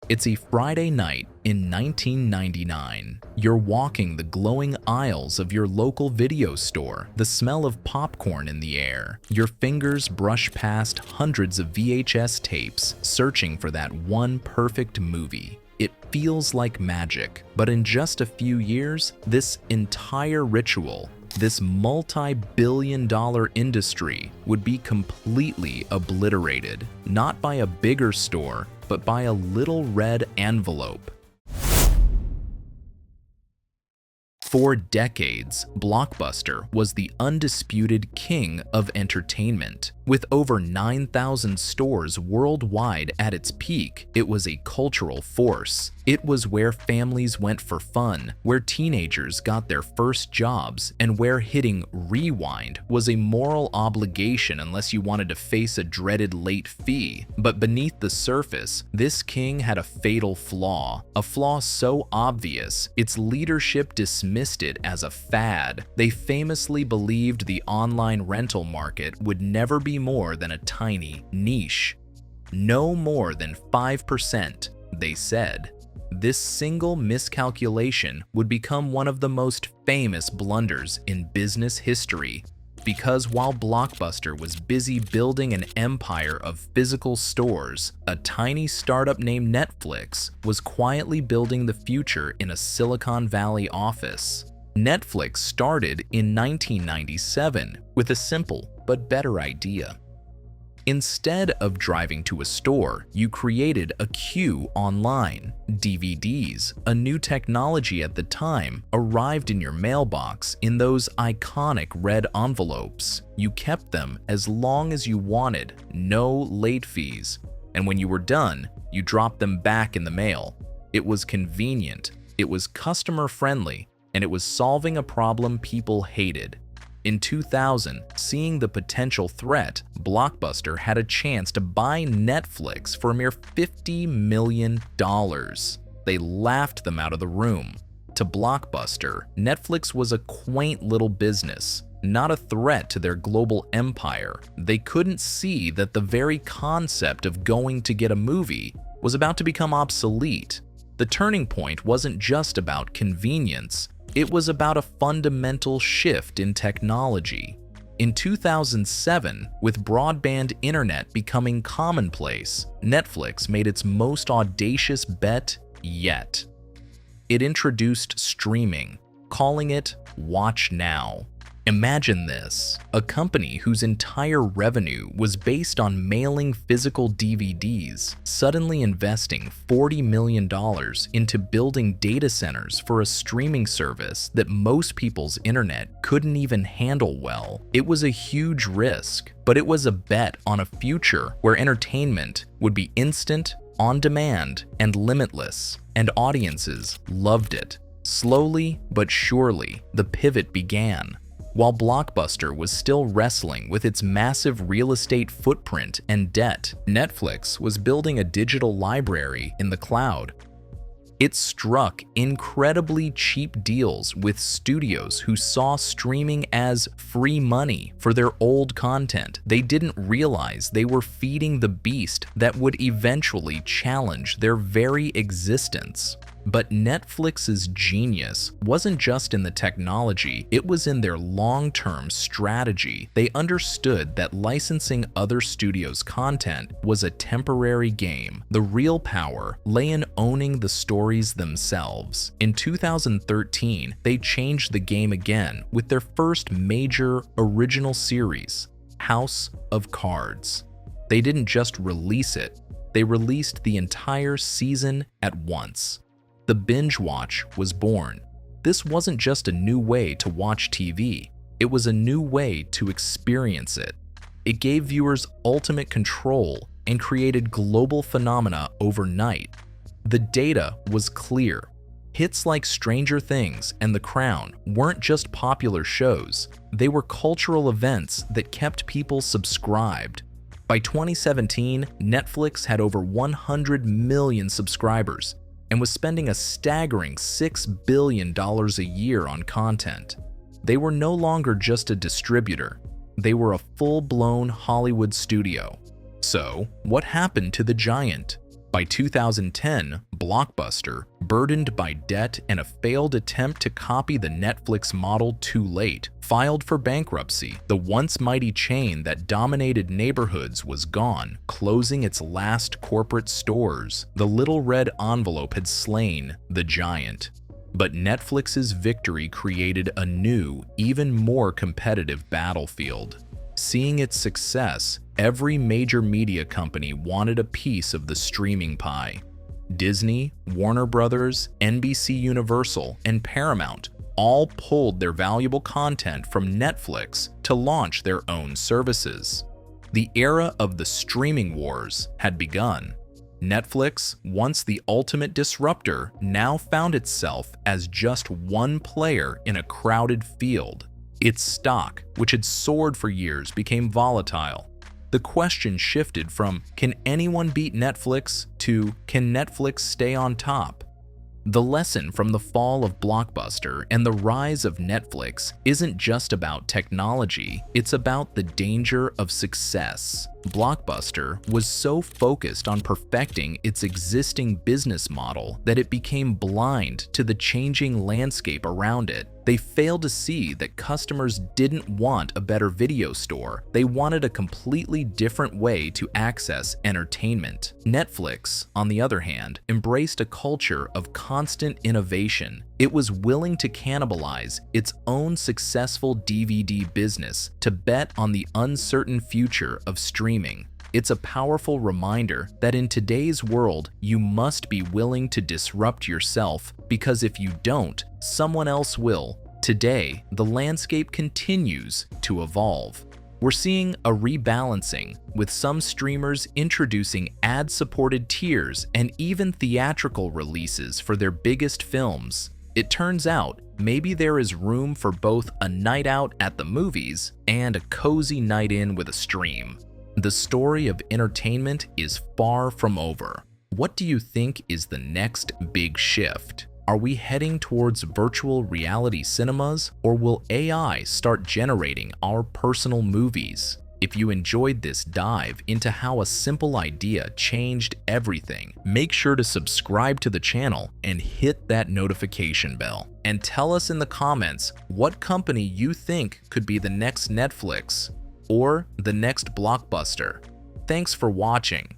It's a Friday night in 1999. You're walking the glowing aisles of your local video store, the smell of popcorn in the air. Your fingers brush past hundreds of VHS tapes, searching for that one perfect movie. It feels like magic, but in just a few years, this entire ritual, this multi-billion-dollar industry would be completely obliterated, not by a bigger store, but by a little red envelope. For decades, Blockbuster was the undisputed king of entertainment. With over 9,000 stores worldwide at its peak, it was a cultural force. It was where families went for fun, where teenagers got their first jobs, and where hitting rewind was a moral obligation unless you wanted to face a dreaded late fee. But beneath the surface, this king had a fatal flaw, a flaw so obvious, its leadership dismissed it as a fad. They famously believed the online rental market would never be more than a tiny niche. No more than 5%, they said. This single miscalculation would become one of the most famous blunders in business history, because while Blockbuster was busy building an empire of physical stores, a tiny startup named Netflix was quietly building the future in a Silicon Valley office. Netflix started in 1997 with a simple but better idea. Instead of driving to a store, you created a queue online. DVDs, a new technology at the time, arrived in your mailbox in those iconic red envelopes. You kept them as long as you wanted, no late fees. And when you were done, you dropped them back in the mail. It was convenient, it was customer-friendly, and it was solving a problem people hated. In 2000, seeing the potential threat, Blockbuster had a chance to buy Netflix for a mere $50 million. They laughed them out of the room. To Blockbuster, Netflix was a quaint little business, not a threat to their global empire. They couldn't see that the very concept of going to get a movie was about to become obsolete. The turning point wasn't just about convenience. It was about a fundamental shift in technology. In 2007, with broadband internet becoming commonplace, Netflix made its most audacious bet yet. It introduced streaming, calling it Watch Now. Imagine this, a company whose entire revenue was based on mailing physical DVDs, suddenly investing $40 million into building data centers for a streaming service that most people's internet couldn't even handle well. It was a huge risk, but it was a bet on a future where entertainment would be instant, on demand, and limitless, and audiences loved it. Slowly but surely, the pivot began. While Blockbuster was still wrestling with its massive real estate footprint and debt, Netflix was building a digital library in the cloud. It struck incredibly cheap deals with studios who saw streaming as free money for their old content. They didn't realize they were feeding the beast that would eventually challenge their very existence. But Netflix's genius wasn't just in the technology, it was in their long-term strategy. They understood that licensing other studios' content was a temporary game. The real power lay in owning the stories themselves. In 2013, they changed the game again with their first major original series, House of Cards. They didn't just release it, they released the entire season at once. The binge watch was born. This wasn't just a new way to watch TV, it was a new way to experience it. It gave viewers ultimate control and created global phenomena overnight. The data was clear. Hits like Stranger Things and The Crown weren't just popular shows, they were cultural events that kept people subscribed. By 2017, Netflix had over 100 million subscribers and was spending a staggering $6 billion a year on content. They were no longer just a distributor, they were a full-blown Hollywood studio. So, what happened to the giant? By 2010, Blockbuster, burdened by debt and a failed attempt to copy the Netflix model too late, filed for bankruptcy. The once mighty chain that dominated neighborhoods was gone, closing its last corporate stores. The little red envelope had slain the giant. But Netflix's victory created a new, even more competitive battlefield. Seeing its success, every major media company wanted a piece of the streaming pie. Disney, Warner Brothers, NBC Universal, and Paramount all pulled their valuable content from Netflix to launch their own services. The era of the streaming wars had begun. Netflix, once the ultimate disruptor, now found itself as just one player in a crowded field. Its stock, which had soared for years, became volatile. The question shifted from, can anyone beat Netflix, to, can Netflix stay on top? The lesson from the fall of Blockbuster and the rise of Netflix isn't just about technology, it's about the danger of success. Blockbuster was so focused on perfecting its existing business model that it became blind to the changing landscape around it. They failed to see that customers didn't want a better video store. They wanted a completely different way to access entertainment. Netflix, on the other hand, embraced a culture of constant innovation. It was willing to cannibalize its own successful DVD business to bet on the uncertain future of streaming. It's a powerful reminder that in today's world, you must be willing to disrupt yourself, because if you don't, someone else will. Today, the landscape continues to evolve. We're seeing a rebalancing, with some streamers introducing ad-supported tiers and even theatrical releases for their biggest films. It turns out, maybe there is room for both a night out at the movies and a cozy night in with a stream. The story of entertainment is far from over. What do you think is the next big shift? Are we heading towards virtual reality cinemas, or will AI start generating our personal movies? If you enjoyed this dive into how a simple idea changed everything, make sure to subscribe to the channel and hit that notification bell. And tell us in the comments what company you think could be the next Netflix or the next Blockbuster. Thanks for watching.